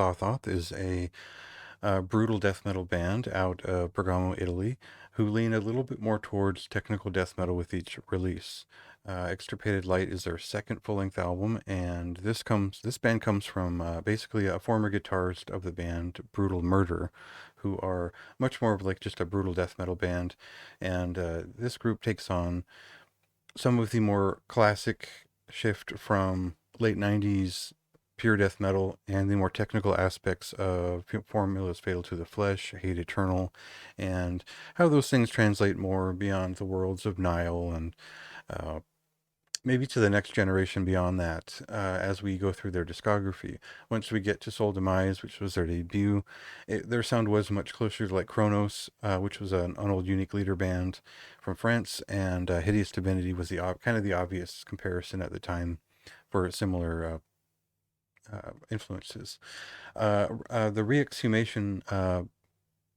Sothoth is a brutal death metal band out of Bergamo, Italy, who lean a little bit more towards technical death metal with each release. Extirpated Light is their second full-length album, and this band comes from basically a former guitarist of the band, Brutal Murder, who are much more of like just a brutal death metal band, and this group takes on some of the more classic shift from late 90s pure death metal and the more technical aspects of formulas fatal to the flesh, hate eternal, and how those things translate more beyond the worlds of Nile and uh, maybe to the next generation beyond that as we go through their discography. Once we get to Soul Demise, which was their debut, their sound was much closer to like Kronos, which was an old Unique Leader band from France, and Hideous Divinity was the kind of the obvious comparison at the time for similar influences. The Re-Exhumation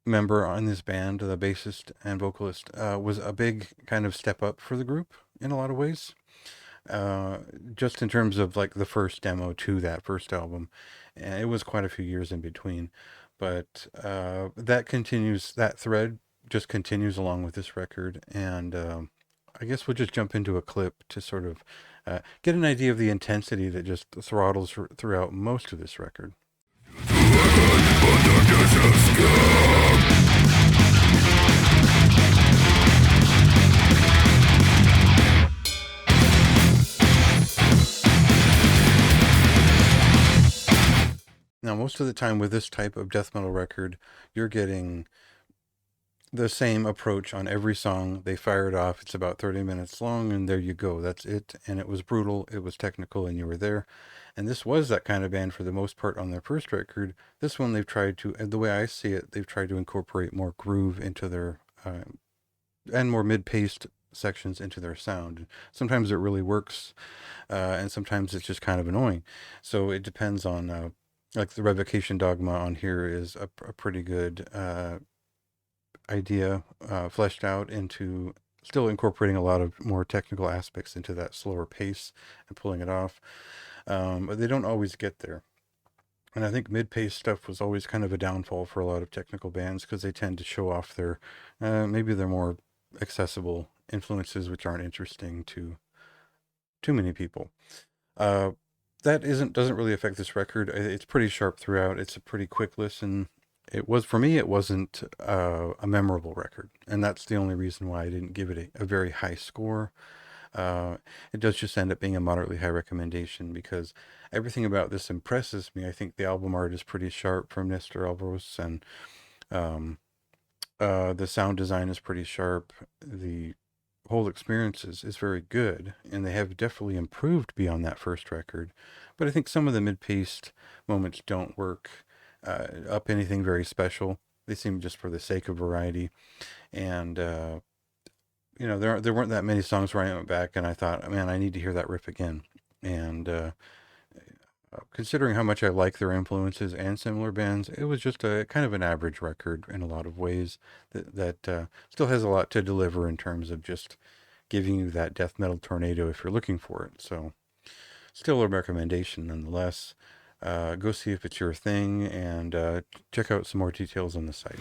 member on this band, the bassist and vocalist, was a big kind of step up for the group in a lot of ways. Just in terms of like the first demo to that first album, and it was quite a few years in between, but that thread just continues along with this record, and I guess we'll just jump into a clip to sort of get an idea of the intensity that just throttles throughout most of this record. Now, most of the time with this type of death metal record, you're getting the same approach on every song. They fire it off. It's about 30 minutes long, and there you go. That's it. And it was brutal. It was technical, and you were there. And this was that kind of band for the most part on their first record. This one, they've tried to, and the way I see it, they've tried to incorporate more groove into their, and more mid-paced sections into their sound. Sometimes it really works, and sometimes it's just kind of annoying. So it depends on, like the Revocation Dogma on here is a pretty good idea, fleshed out into still incorporating a lot of more technical aspects into that slower pace and pulling it off. But they don't always get there. And I think mid-pace stuff was always kind of a downfall for a lot of technical bands because they tend to show off their, maybe their more accessible influences, which aren't interesting to too many people. That doesn't really affect this record. It's pretty sharp throughout. It's a pretty quick listen. For me, it wasn't a memorable record, and that's the only reason why I didn't give it a very high score. It does just end up being a moderately high recommendation because everything about this impresses me. I think the album art is pretty sharp from Nestor Alvaros, and the sound design is pretty sharp. The whole experience is very good, and they have definitely improved beyond that first record. But I think some of the mid-paced moments don't work up anything very special. They seem just for the sake of variety, and there weren't that many songs where I went back and I thought, man, I need to hear that riff again. And considering how much I like their influences and similar bands, it was just a kind of an average record in a lot of ways that still has a lot to deliver in terms of just giving you that death metal tornado if you're looking for it. So still a recommendation nonetheless. Go see if it's your thing, and check out some more details on the site.